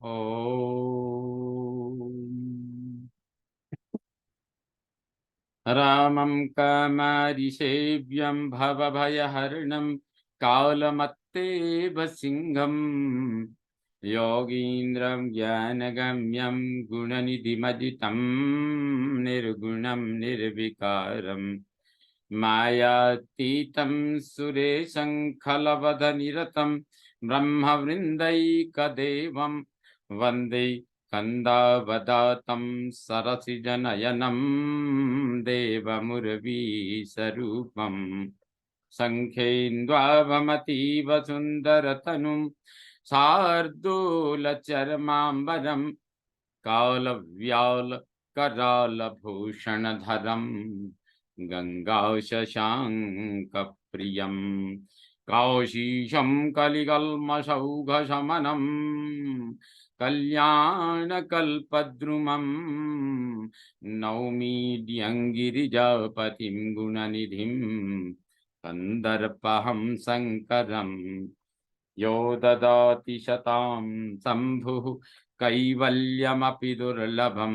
ॐ रामं कमरिसेव्यं भवभयहरणं कालमत्तेव सिंहं योगीन्द्रं ज्ञानगम्यं गुणनिधिमजितं निर्गुणं निर्विकारं मायातीतं सुरेशं खलवधनिरतं ब्रह्मवृन्दैकदेवं वन्दे कन्दावदातं सरसिजनयनं देवमुरवीसरूपम् शङ्खेन्द्वाभमतीव सुन्दरतनुं शार्दूलचर्माम्बरं कालव्यालकरालभूषणधरं गङ्गाशशाङ्कप्रियं कौशीशं कलिकल्मषौघशमनं कल्याणकल्पद्रुमं नौमि गिरिजापतिं गुणनिधिं कन्दर्पहं शङ्करम् यो ददाति शतां शम्भुः कैवल्यमपि दुर्लभं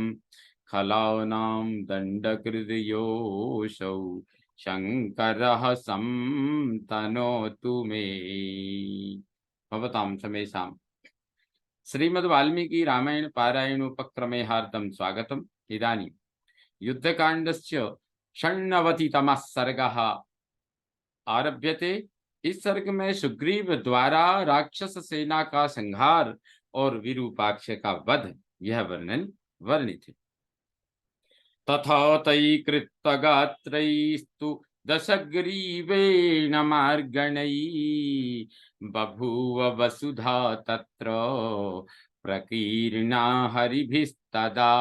खलानां दण्डकृतयोऽसौ शङ्करः संतनोतु मे। भवतां समेषां श्रीमद् वाल्मीकि रामायण पारायण उपक्रमे हार्दं स्वागतम्। इदानीं युद्धकाण्डस्य षण्णवतितमः सर्गः आरभ्यते। इस सर्ग में सुग्रीव द्वारा राक्षस सेना का संहार और विरूपाक्ष का वध यह वर्णन वर्णित है। तथा तै कृत्तगात्रैस्तु दशग्रीवेण मार्गणै बभूव वसुधा तत्र प्रकीर्णा हरिभिस्तदा।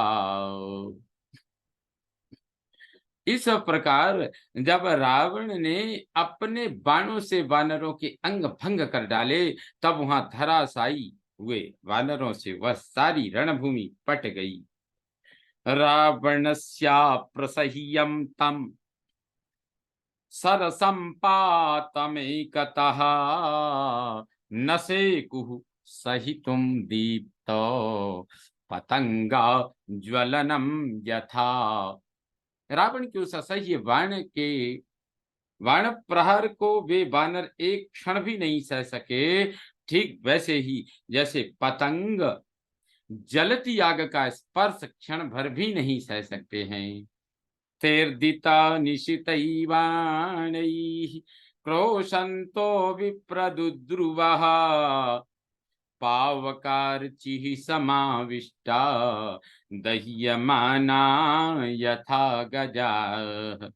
इस प्रकार जब रावण ने अपने बाणों से वानरों के अंग भंग कर डाले, तब वहां धराशायी हुए वानरों से वह सारी रणभूमि पट गई। रावणस्याप्रसह्यं तं सरसम्पातमेकतः नसेकुः सहितुं दीप्तो पतंगा ज्वलनम यथा। रावण के उस असह्य बाण प्रहार को वे वानर एक क्षण भी नहीं सह सके, ठीक वैसे ही जैसे पतंग जलती आग का स्पर्श क्षण भर भी नहीं सह सकते हैं। तेर्दिता निशितैवाणैः क्रोशन्तो विप्रदुद्रुवः पावकार्चिः समाविष्टा दह्यमाना यथा गजाः।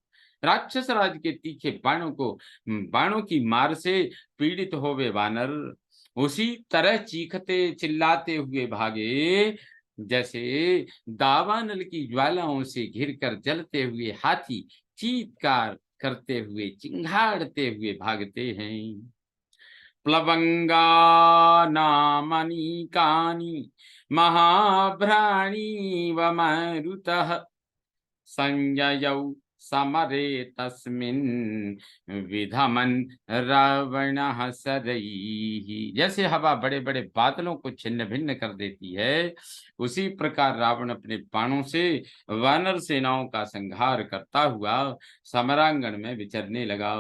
राक्षस राज के तीखे बाणों की मार से पीड़ित होवे वानर उसी तरह चीखते चिल्लाते हुए भागे जैसे दावानल की ज्वालाओं से घिरकर जलते हुए हाथी चीत्कार करते हुए चिंघाड़ते हुए भागते हैं। प्लवंगानामनीकानि महाभ्राणीव मारुतः संययौ समरे तस्मिन् विधमन रावणः शरैः। जैसे हवा बड़े बड़े बादलों को छिन्न भिन्न कर देती है, उसी प्रकार रावण अपने बाणों से वानर सेनाओं का संहार करता हुआ समरांगण में विचरने लगा।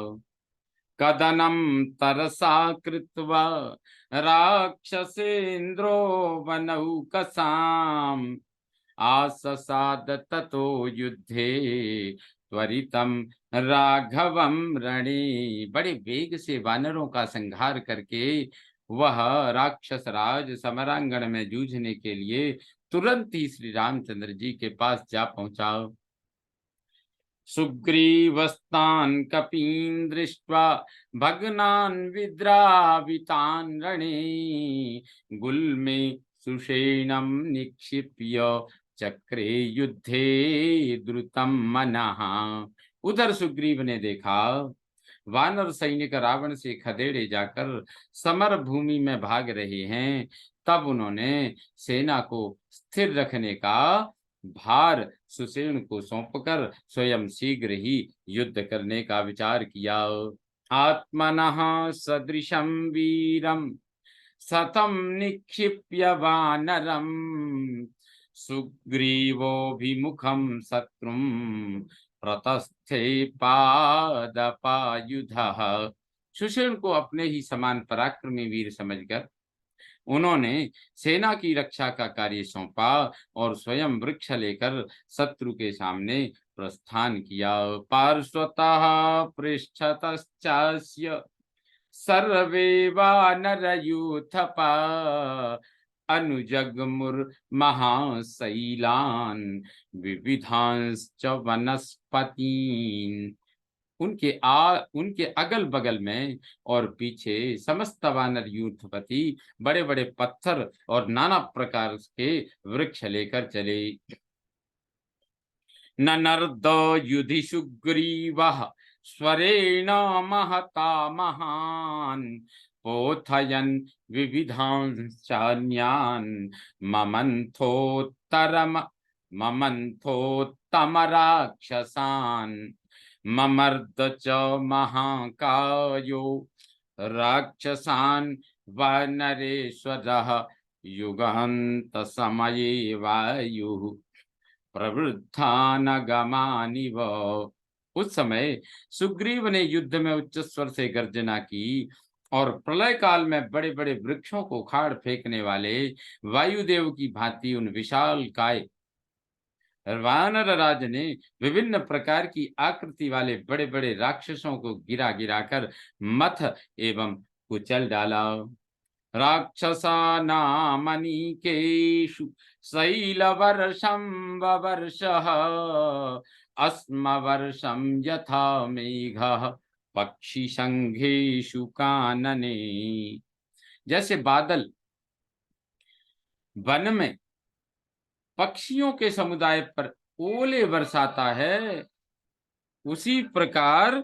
कदनं तरसा कृत्वा राक्षसेन्द्रो वनौकसाम् आससाद ततो युद्धे त्वरितम राघवम रणे। बड़े वेग से वानरों का संहार करके वह राक्षस राज समरांगण में जूझने के लिए तुरंत ही श्री रामचंद्र जी के पास जा पहुंचा। सुग्रीवस्तान् कपीन् दृष्ट्वा भग्नान् विद्रावितान् रणे गुल्मे सुषेणं निक्षिप्य चक्रे युद्धे द्रुतं मनः। उधर सुग्रीव ने देखा वानर सैनिक रावण से खदेड़े जाकर समर भूमि में भाग रहे हैं। तब उन्होंने सेना को स्थिर रखने का भार सुषेण को सौंपकर स्वयं शीघ्र ही युद्ध करने का विचार किया। आत्मनः सदृशं वीरं सतं निक्षिप्य वानरं सुग्रीवोऽभिमुखं शत्रुं प्रतस्थे पादपायुधः। सुशेन को अपने ही समान पराक्रमी वीर समझकर उन्होंने सेना की रक्षा का कार्य सौंपा और स्वयं वृक्ष लेकर शत्रु के सामने प्रस्थान किया। पार्श्वतः पृष्ठतश्चास्य सर्वे वानरयूथपा अनुजग्मुर्महाशैलान् विविधांश्च वनस्पतीन्। उनके अगल बगल में और पीछे समस्त वानर यूथपति बड़े बड़े पत्थर और नाना प्रकार के वृक्ष लेकर चले। ननर्दो युधि सुग्रीवः स्वरेण महता महान् पोथयन् विविधांश्चान्यान् ममन्थोत्तमराक्षसान् ममर्द च महाकायो राक्षसान् वानरेश्वरः युगान्त समये वायुः प्रवृद्धानगमानिव। उस समय सुग्रीव ने युद्ध में उच्च स्वर से गर्जना की और प्रलय काल में बड़े बड़े वृक्षों को उखाड़ फेंकने वाले वायुदेव की भांति उन विशाल काय वानर राज ने विभिन्न प्रकार की आकृति वाले बड़े बड़े राक्षसों को गिरा गिराकर मथ एवं कुचल डाला। राक्षसानामनीकेषु शैलवर्षं ववर्षः अस्मवर्षं यथा मेघः पक्षिसंघेषु कानने। जैसे बादल वन में पक्षियों के समुदाय पर ओले बरसाता है, उसी प्रकार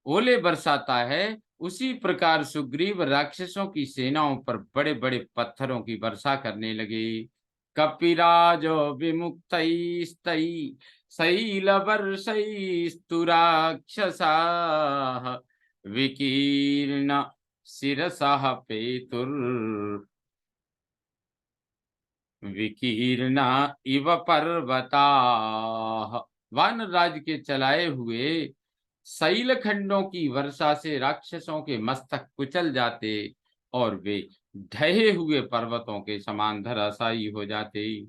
ओले बरसाता है, उसी प्रकार सुग्रीव राक्षसों की सेनाओं पर बड़े बड़े पत्थरों की वर्षा करने लगे। कपिराजो विमुक्तैस्तै शैलवर्षैस्तु राक्षसाः विकीर्ण शिरसः विकीर्णा इव पर्वताः। वानर राज के चलाए हुए शैल खंडों की वर्षा से राक्षसों के मस्तक कुचल जाते और वे ढहे हुए पर्वतों के समान धराशायी हो जाते।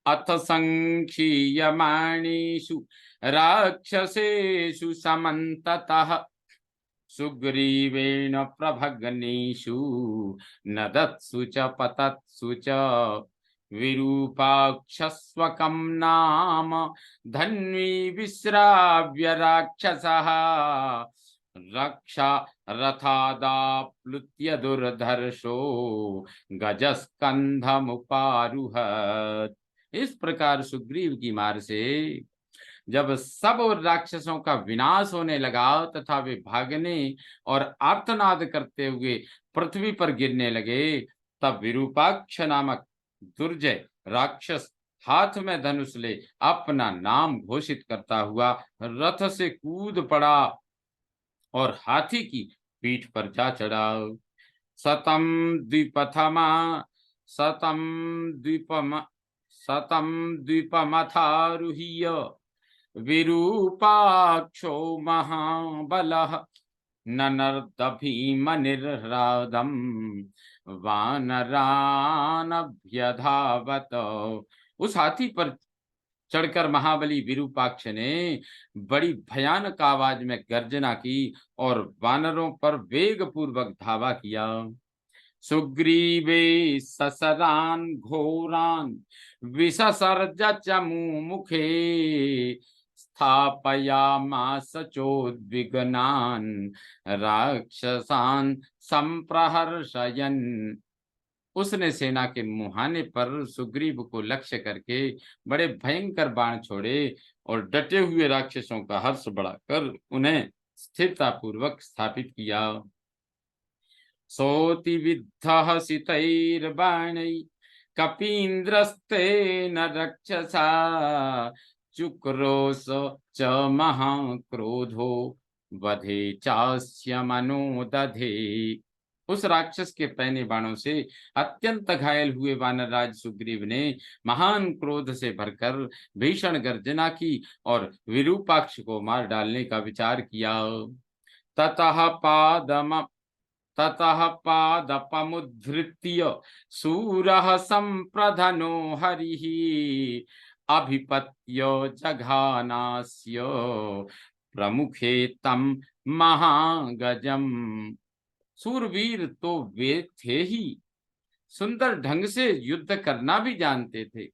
अथ संक्षीयमाणेषु राक्षसेषु समन्ततः सुग्रीवेण प्रभग्नेषु नदत्सु च पतत्सु च विरूपाक्षस्वकं नाम धन्वी विश्राव्य राक्षसः रक्षा रथादाप्लुत्य दुर्धर्षो गजस्कंधमुपारुहत। इस प्रकार सुग्रीव की मार से जब सब राक्षसों का विनाश होने लगा तथा वे भागने और आर्तनाद करते हुए पृथ्वी पर गिरने लगे, तब विरूपाक्ष नामक दुर्जय राक्षस हाथ में धनुष ले अपना नाम घोषित करता हुआ रथ से कूद पड़ा और हाथी की पीठ पर जा चढ़ा। शतम द्विपथमा शतम द्वीपम शतम द्वीपमथारुह्य विरूपाक्षो महाबलः ननर्द भीमनिर्ह्रादं वानरानभ्यधावत। उस हाथी पर चढ़कर महाबली विरूपाक्ष ने बड़ी भयानक आवाज में गर्जना की और वानरों पर वेग पूर्वक धावा किया। सुग्रीवे ससरान घोरान विससर्ज च मुमुखे स्थापयामास चोद्विग्नान राक्षसान् संप्रहर्षयन्। उसने सेना के मुहाने पर सुग्रीव को लक्ष्य करके बड़े भयंकर बाण छोड़े और डटे हुए राक्षसों का हर्ष बढ़ाकर उन्हें स्थिरता पूर्वक स्थापित किया। सोति विद्धः सितैर्बाणै कपीन्द्रस्तेन रक्षसा चुक्रोश च महाक्रोधो वधे चास्य मनोदधे। उस राक्षस के पैने बाणों से अत्यंत घायल हुए वानरराज सुग्रीव ने महान क्रोध से भरकर भीषण गर्जना की और विरूपाक्ष को मार डालने का विचार किया। ततः पादम ततः पादपमुद्धृत्य शूरः संप्रधनो हरिः अभिपत्य जघानास्य प्रमुखे तम महागजम। सूरवीर तो वे थे ही, सुंदर ढंग से युद्ध करना भी जानते थे।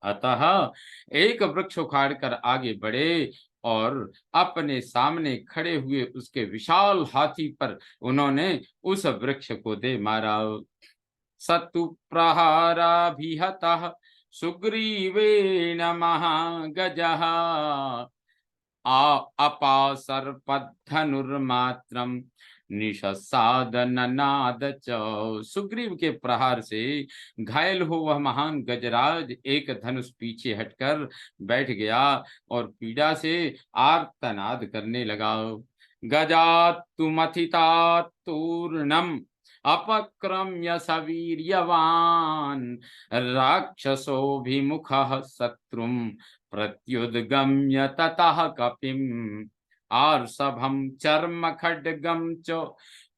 अतः एक वृक्ष उखाड़ कर आगे बढ़े और अपने सामने खड़े हुए उसके विशाल हाथी पर उन्होंने उस वृक्ष को दे मारा। सतु प्रहाराभिहतः सुग्रीवेण महागजः अपासर्पद्धनुर्मात्रम निषसादननाद च। सुग्रीव के प्रहार से घायल हो वह महान गजराज एक धनुष पीछे हटकर बैठ गया और पीड़ा से आर्तनाद करने लगा। गजात्तुमथितात्तूर्णम् अपक्रम्य सवीर्यवान् राक्षसोऽभिमुखः शत्रुं प्रत्युद्गम्य ततः कपिम् आर्षभं चर्म खड्गं च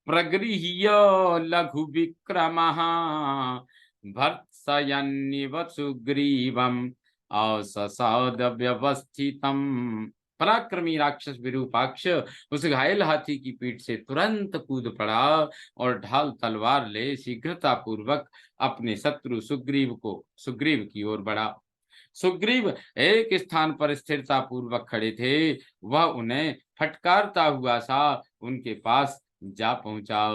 प्रगृह्य लघु विक्रमः भर्त्सयन्निव सुग्रीवम् अससाद व्यवस्थितम्। पराक्रमी राक्षस विरूपाक्ष उस घायल हाथी की पीठ से तुरंत कूद पड़ा और ढाल तलवार ले शीघ्रता पूर्वक अपने शत्रु सुग्रीव की ओर बढ़ा। सुग्रीव एक स्थान पर स्थिरता पूर्वक खड़े थे, वह उन्हें फटकारता हुआ सा उनके पास जा पहुंचा।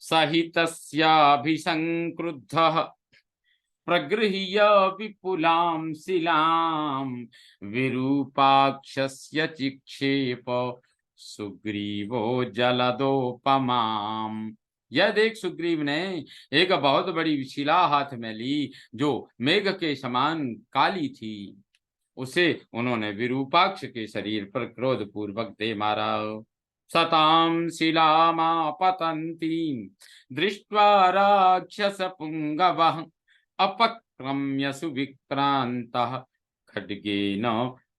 सहितस्याभिसंक्रुद्धः प्रगृह्य विपुलां शिलां विरूपाक्षस्य चिक्षेप सुग्रीवो जलदोपमाम्। यह देख सुग्रीव ने एक बहुत बड़ी शिला हाथ में ली जो मेघ के समान काली थी। उसे उन्होंने विरूपाक्ष के शरीर पर क्रोध पूर्वक दे मारा। सतां शिलामापतन्तीं दृष्ट्वा राक्षस पुंगवः अपक्रम्य सुविक्रांतः खड्गेन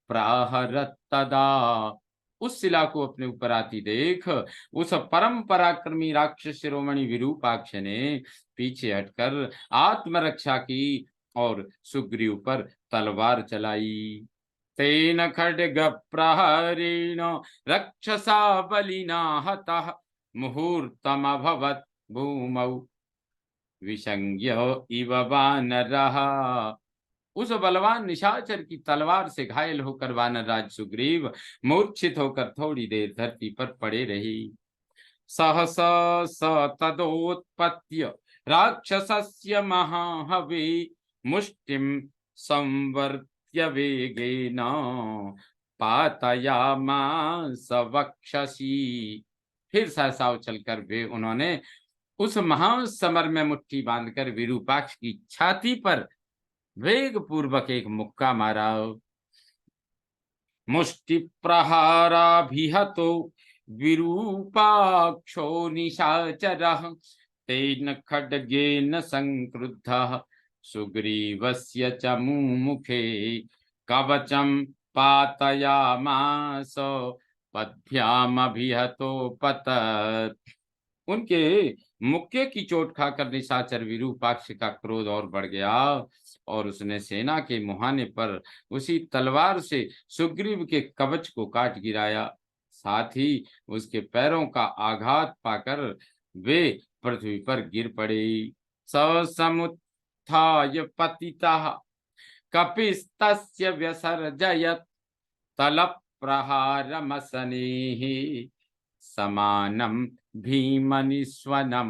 प्राहरत्तदा। उस शिला को अपने ऊपर आती देख उस परम पराक्रमी राक्षस शिरोमणि विरूपाक्ष ने पीछे हटकर आत्मरक्षा की और सुग्रीव पर तलवार चलाई। तेन खड्ग प्रहरेण रक्षसा बलिना हतः मुहूर्तमभवत् भूमौ विसंज्ञ इव वानरः। उस बलवान निशाचर की तलवार से घायल होकर वानरराज सुग्रीव मूर्छित होकर थोड़ी देर धरती पर पड़े रही। सहसा स तदोत्पत्य राक्षसस्य महाहवे मुष्टिं संवर्त्य वेगेन पातयामास वक्षसि। फिर सहसा उछलकर वे उन्होंने उस महान समर में मुट्ठी बांधकर विरूपाक्ष की छाती पर वेग पूर्वक एक मुक्का मारा। मुष्टि प्रहाराभिहतो विरूपाक्षो निशाचरः तेन खड्गेन संक्रुद्धः सुग्रीवस्य च मुमुखे कवचं पातयामास पद्भ्यामभिहतो पतत्। उनके मुक्के की चोट खाकर निशाचर विरूपाक्ष का क्रोध और बढ़ गया और उसने सेना के मुहाने पर उसी तलवार से सुग्रीव के कवच को काट गिराया। साथ ही उसके पैरों का आघात पाकर वे पृथ्वी पर गिर पड़े। समुत्थाय पतितः कपिस्तस्य व्यसर्जयत् तलप्रहारमसनेः समानम भीमनिस्वनम।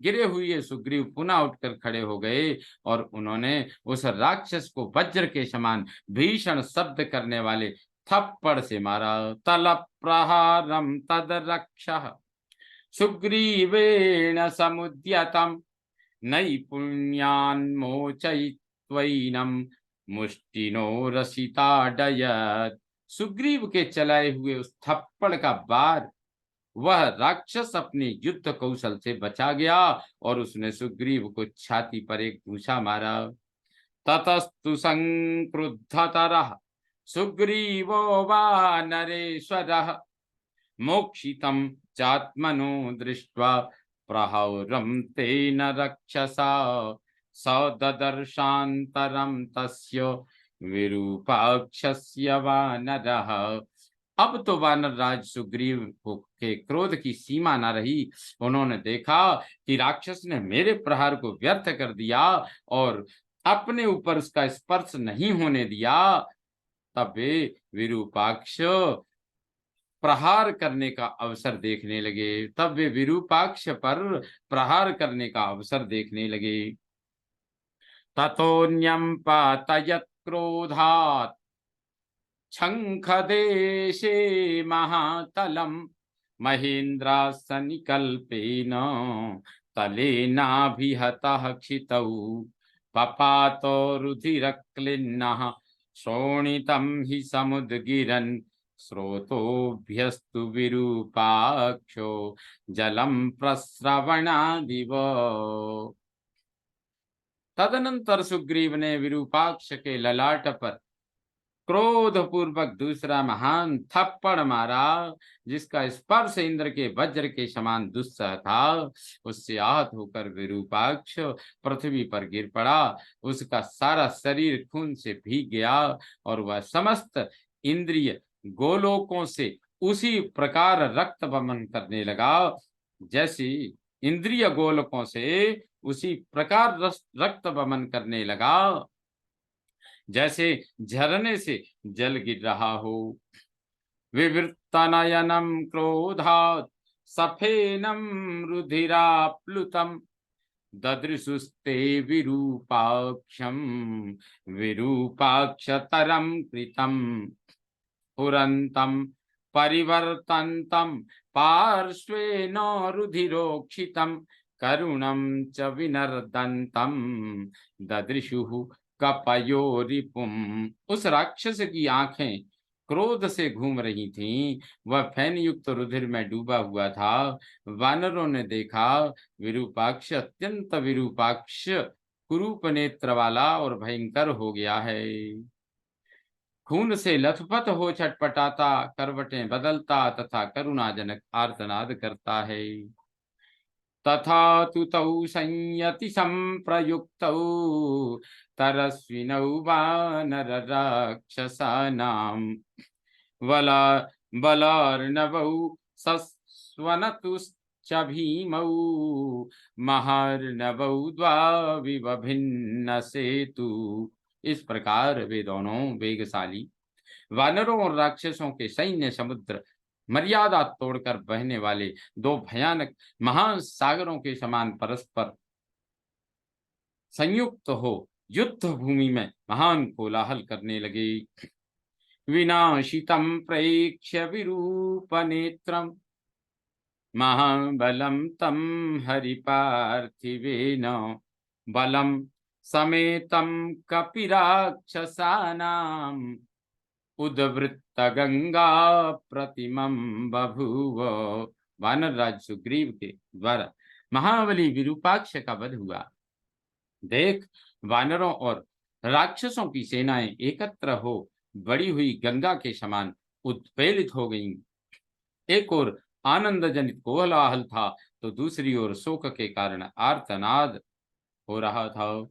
गिरे हुए सुग्रीव पुनः उठकर खड़े हो गए और उन्होंने उस राक्षस को वज्र के समान भीषण शब्द करने वाले थप्पड़ से मारा। तल प्रहारम तदरक्षः सुग्रीवेण समुद्यतम नैपुण्यान्मोचयित्वैनं मुष्टिनो रसिताडयत् सुग्रीव के चलाए हुए उस थप्पड़ का बार वह राक्षस अपने युद्ध कौशल से बचा गया और उसने सुग्रीव को छाती पर एक घूंसा मारा। ततस्तु संक्रुद्धतरः सुग्रीवो वानरेश्वरः मोक्षितं चात्मनो दृष्ट्वा प्रहौरं तेन रक्षसा स ददर्शान्तरं तस्य विरूपाक्षस्य वानरः। अब तो वानर राज सुग्रीव के क्रोध की सीमा न रही। उन्होंने देखा कि राक्षस ने मेरे प्रहार को व्यर्थ कर दिया और अपने ऊपर उसका स्पर्श नहीं होने दिया। तब वे विरूपाक्ष प्रहार करने का अवसर देखने लगे। तब वे विरूपाक्ष पर प्रहार करने का अवसर देखने लगे। ततोऽन्यं पातयत् क्रोधात् शङ्खदेशे महातलं महेन्द्रासनिकल्पेन तलेनाभिहतः क्षितौ पपातो रुधिरक्लिन्नः शोणितं हि समुद्गिरन् स्रोतोभ्यस्तु विरूपाक्षो जलं प्रस्रवणादिव। तदनंतर सुग्रीव ने विरूपाक्ष के ललाट पर क्रोध पूर्वक दूसरा महान थप्पड़ मारा, जिसका स्पर्श इंद्र के वज्र के समान दुस्सह था। उससे आहत होकर विरूपाक्ष पृथ्वी पर गिर पड़ा। उसका सारा शरीर खून से भीग गया और वह समस्त इंद्रिय गोलोकों से उसी प्रकार रक्त वमन करने लगा जैसे इंद्रिय गोलकों से उसी प्रकार रक्त वमन करने लगा जैसे झरने से जल गिर रहा हो। विवृत्तनयनं क्रोधात् सफेनं रुधिराप्लुतं ददृशुस्ते विरूपाक्षं विरूपाक्षतरं कृतं पुरन्तं परिवर्तन्तं पार्श्वेन रुधिरोक्षितं करुणं च विनर्दन्तं ददृशुः कपयोरिपुम। उस राक्षस की आंखें क्रोध से घूम रही थीं। वह फैन युक्त रुधिर में डूबा हुआ था। वानरों ने देखा विरूपाक्ष अत्यंत विरूपाक्ष कुरूप नेत्र वाला और भयंकर हो गया है। खून से लथपथ हो छटपटाता, करवटें बदलता तथा करुणाजनक आर्तनाद करता है। तथा तु तौ संयति संप्रयुक्तौ तरस्विनौ वानर राक्षसानां वला बलार्णवौ सस्वनतुश्च भीमौ महार्णवौ द्वाविभिन्न सेतु। इस प्रकार वे दोनों वेगशाली वानरों और राक्षसों के सैन्य समुद्र मर्यादा तोड़कर बहने वाले दो भयानक महान सागरों के समान परस्पर संयुक्त हो युद्ध भूमि में महान कोलाहल करने लगे। विनाशितं प्रेक्ष्य विरूप नेत्रम महाबलं तं हरिपार्थिवेन बलं समेतं कपिराक्षसानां उद्वृत्त गंगा प्रतिमं बभूव। वानर राज सुग्रीव के द्वारा महाबली विरूपाक्ष का वध हुआ। देख, वानरों और राक्षसों की सेनाएं एकत्र हो बड़ी हुई गंगा के समान उत्पेलित हो गईं। एक ओर आनंद जनित कोलाहल था तो दूसरी ओर शोक के कारण आर्तनाद हो रहा था।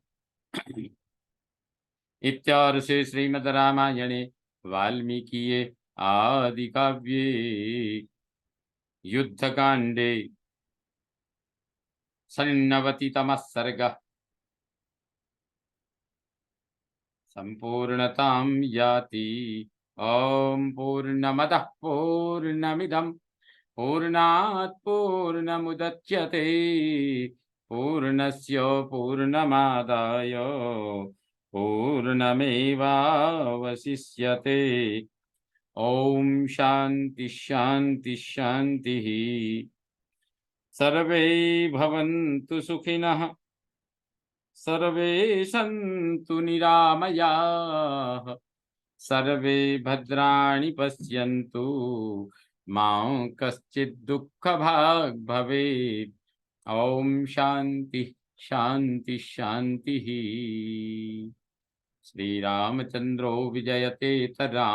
इत्यार्षे श्रीमद् रामायणे वाल्मीकिये आदि काव्ये युद्धकांडे 96तमः सर्गः संपूर्णतां याति। ओम पूर्णमदः पूर्णमिदं पूर्णात् पूर्णमुदच्यते पूर्णस्य पूर्णमादाय पूर्णमेवावशिष्यते। ओम शांति शांति शांतिः। सर्वे भवन्तु सुखिनः सर्वे सन्तु निरामयाः सर्वे भद्राणि पश्यन्तु मा कश्चित् दुःखभाग् भवेत्। ओम शांति शांति शांति। श्री रामचंद्रो विजयते तदा